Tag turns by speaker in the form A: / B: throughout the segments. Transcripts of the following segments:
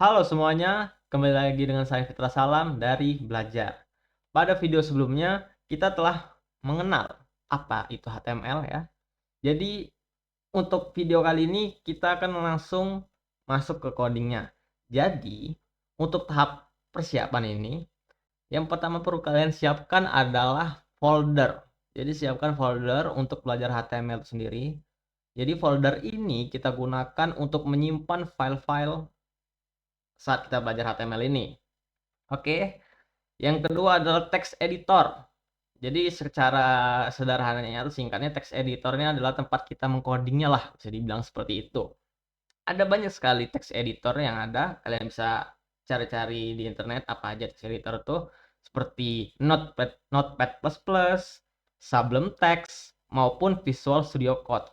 A: Halo semuanya, kembali lagi dengan saya Fitra Salam dari Belajar. Pada video sebelumnya, kita telah mengenal apa itu HTML ya. Jadi, untuk video kali ini kita akan langsung masuk ke codingnya. Jadi, untuk tahap persiapan ini, yang pertama perlu kalian siapkan adalah folder. Jadi, siapkan folder untuk belajar HTML itu sendiri. Jadi, folder ini kita gunakan untuk menyimpan file-file saat kita belajar HTML ini. Oke, yang kedua adalah text editor. Jadi secara sederhananya atau singkatnya text editornya adalah tempat kita mengcodingnya lah, bisa dibilang seperti itu. Ada banyak sekali text editor yang ada, kalian bisa cari-cari di internet apa aja text editor itu, seperti Notepad++, Sublime Text, maupun Visual Studio Code.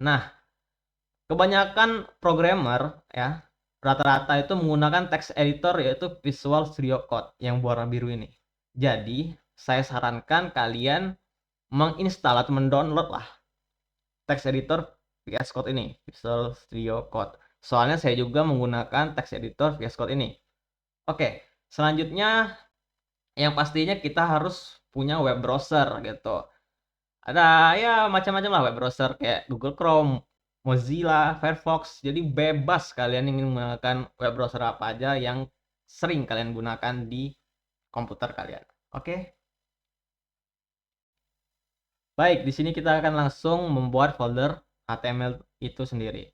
A: Nah, kebanyakan programmer ya, rata-rata itu menggunakan text editor yaitu Visual Studio Code yang warna biru ini. Jadi, saya sarankan kalian menginstal atau mendownload lah text editor VS Code ini, Visual Studio Code. Soalnya saya juga menggunakan text editor VS Code ini. Oke, selanjutnya yang pastinya kita harus punya web browser gitu. Ada ya macam-macam lah web browser kayak Google Chrome, Mozilla, Firefox. Jadi bebas kalian ingin menggunakan web browser apa aja yang sering kalian gunakan di komputer kalian. Oke. Baik, di sini kita akan langsung membuat folder HTML itu sendiri.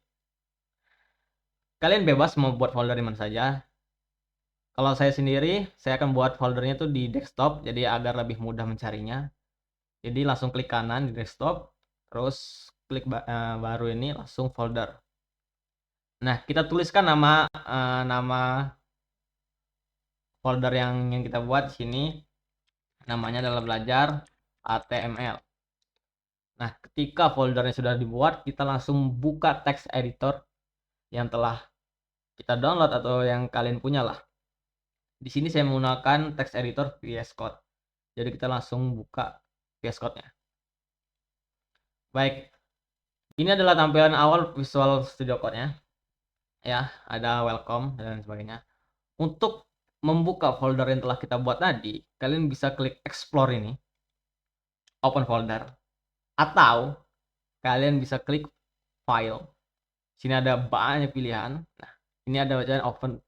A: Kalian bebas membuat folder di mana saja. Kalau saya sendiri, saya akan buat foldernya tuh di desktop, jadi agar lebih mudah mencarinya. Jadi langsung klik kanan di desktop, terus klik baru ini langsung folder. Nah, kita tuliskan nama folder yang kita buat di sini. Namanya adalah belajar HTML. Nah, ketika foldernya sudah dibuat, kita langsung buka text editor yang telah kita download atau yang kalian punya lah. Di sini saya menggunakan text editor VS Code. Jadi kita langsung buka VS Code-nya. Baik, ini adalah tampilan awal Visual Studio Code-nya. Ya, ada welcome dan sebagainya. Untuk membuka folder yang telah kita buat tadi, kalian bisa klik explore ini, open folder, atau kalian bisa klik file. Sini ada banyak pilihan. Nah, ini ada bacaan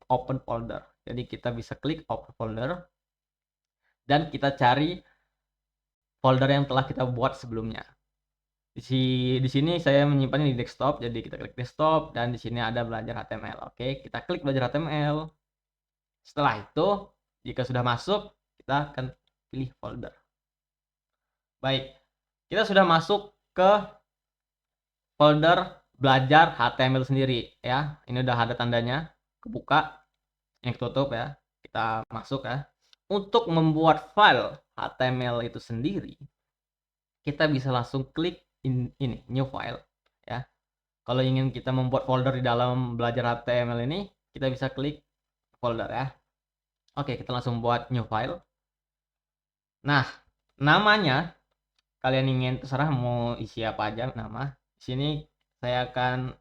A: open folder. Jadi kita bisa klik open folder dan kita cari folder yang telah kita buat sebelumnya. Di sini saya menyimpannya di desktop, jadi kita klik desktop dan di sini ada belajar HTML. Oke, kita klik belajar HTML. Setelah itu, jika sudah masuk, kita akan pilih folder. Baik, kita sudah masuk ke folder belajar HTML sendiri ya. Ini udah ada tandanya, kebuka, yang tutup ya. Kita masuk ya. Untuk membuat file HTML itu sendiri, kita bisa langsung klik ini new file ya. Kalau ingin kita membuat folder di dalam belajar HTML ini, kita bisa klik folder ya. Oke, kita langsung buat new file. Nah, namanya kalian ingin terserah mau isi apa aja nama. Di sini saya akan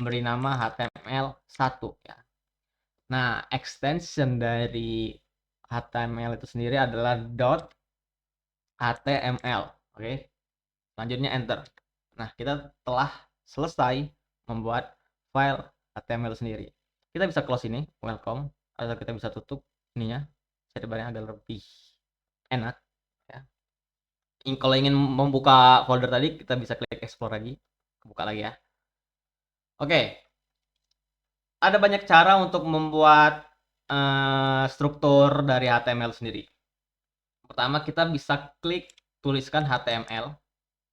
A: memberi nama HTML1 ya. Nah, extension dari HTML itu sendiri adalah .html. Oke. Selanjutnya enter. Nah, kita telah selesai membuat file HTML sendiri. Kita bisa close ini, welcome, atau kita bisa tutup ininya. Sebenarnya agak lebih enak ya. Kalau ingin membuka folder tadi, kita bisa klik explore lagi, buka lagi ya. Oke, ada banyak cara untuk membuat struktur dari HTML sendiri. Pertama, kita bisa klik tuliskan HTML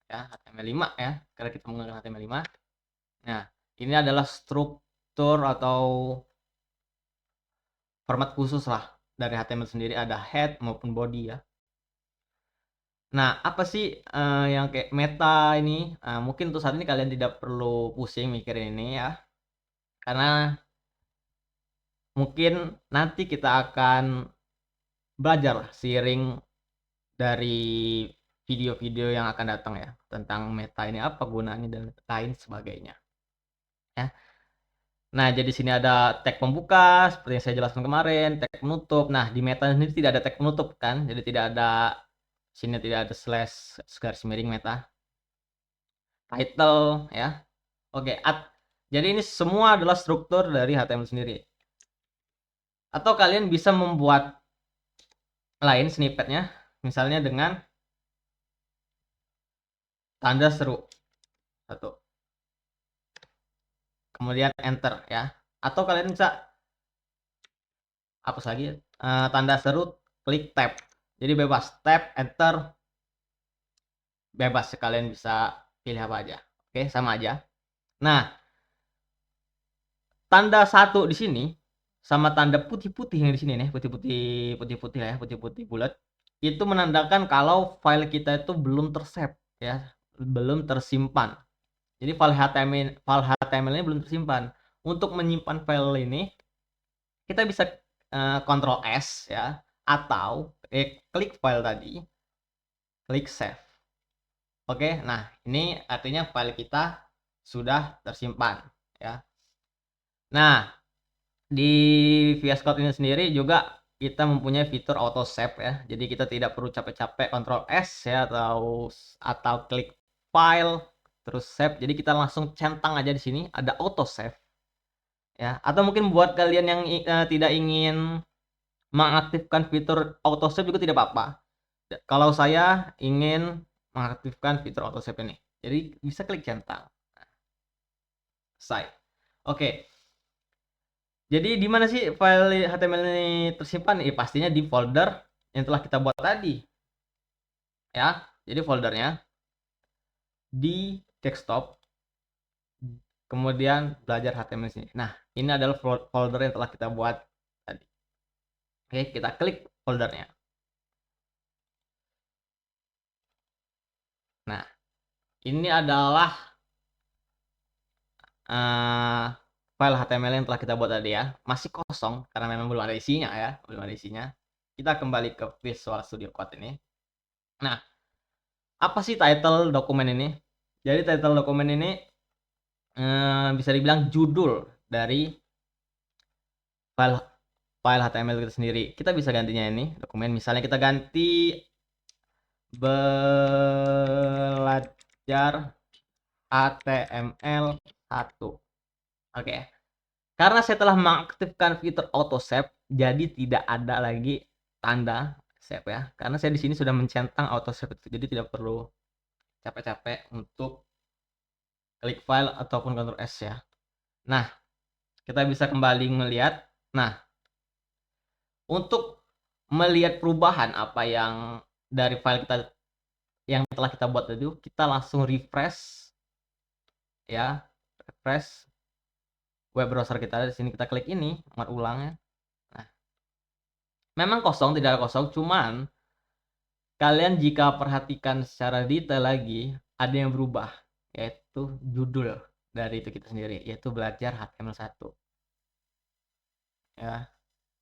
A: ya, HTML5 ya, karena kita menggunakan HTML5. Nah, ini adalah struktur atau format khusus lah dari HTML sendiri, ada head maupun body ya. Nah, apa sih yang kayak meta ini? Mungkin untuk saat ini kalian tidak perlu pusing mikirin ini ya, karena mungkin nanti kita akan belajar lah seiring dari video-video yang akan datang ya, tentang meta ini apa gunanya dan lain sebagainya ya. Nah, jadi sini ada tag pembuka seperti yang saya jelaskan kemarin, tag penutup. Nah, di meta ini tidak ada tag penutup kan, jadi tidak ada sini, tidak ada slash garis miring meta. Title ya. Oke, jadi ini semua adalah struktur dari HTML sendiri. Atau kalian bisa membuat lain snippetnya, misalnya dengan tanda seru satu, kemudian enter ya. Atau kalian bisa hapus lagi tanda seru, klik tab. Jadi bebas, tab, enter, bebas, kalian bisa pilih apa aja. Oke, sama aja. Nah, tanda satu di sini sama tanda putih-putih yang di sini nih, putih-putih ya, putih-putih bulat, itu menandakan kalau file kita itu belum tersave ya, belum tersimpan. Jadi file HTML ini belum tersimpan. Untuk menyimpan file ini kita bisa Ctrl S ya, atau klik file tadi, klik save. Oke, nah ini artinya file kita sudah tersimpan ya. Nah, di VS Code ini sendiri juga kita mempunyai fitur auto save ya. Jadi kita tidak perlu capek-capek Ctrl S ya, atau klik file terus save. Jadi kita langsung centang aja di sini ada auto save ya. Atau mungkin buat kalian yang tidak ingin mengaktifkan fitur auto save juga tidak apa-apa. Kalau saya ingin mengaktifkan fitur auto save ini, jadi bisa klik centang. Selesai. Oke. Jadi di mana sih file HTML ini tersimpan? Pastinya di folder yang telah kita buat tadi. Ya. Jadi foldernya di desktop, kemudian belajar HTML sini. Nah, ini adalah folder yang telah kita buat tadi. Oke, kita klik foldernya. Nah, ini adalah file HTML yang telah kita buat tadi ya. Masih kosong karena memang belum ada isinya ya, belum ada isinya. Kita kembali ke Visual Studio Code ini. Nah, apa sih title dokumen ini? Jadi title dokumen ini bisa dibilang judul dari file HTML itu sendiri. Kita bisa gantinya ini dokumen. Misalnya kita ganti belajar HTML 1. Oke. Karena saya telah mengaktifkan fitur auto save, jadi tidak ada lagi tanda save ya. Karena saya di sini sudah mencentang auto save itu, jadi tidak perlu capek-capek untuk klik file ataupun Ctrl S ya. Nah, kita bisa kembali melihat. Nah, untuk melihat perubahan apa yang dari file kita yang telah kita buat tadi, kita langsung refresh ya, refresh web browser kita. Di sini kita klik ini, muat ulang ya. Nah, memang kosong, tidak kosong, cuman kalian jika perhatikan secara detail lagi, ada yang berubah, yaitu judul dari itu kita sendiri, yaitu belajar HTML1 ya.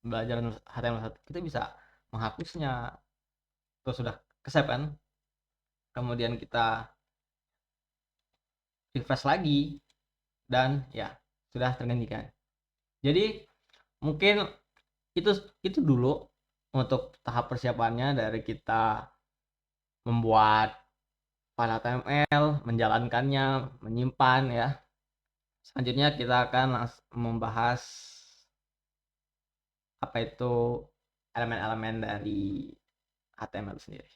A: Belajar HTML1 kita bisa menghapusnya, terus sudah ke-save kan, kemudian kita refresh lagi dan ya sudah tergantikan. Jadi mungkin itu dulu untuk tahap persiapannya dari kita membuat file HTML, menjalankannya, menyimpan ya. Selanjutnya kita akan membahas apa itu elemen-elemen dari HTML sendiri.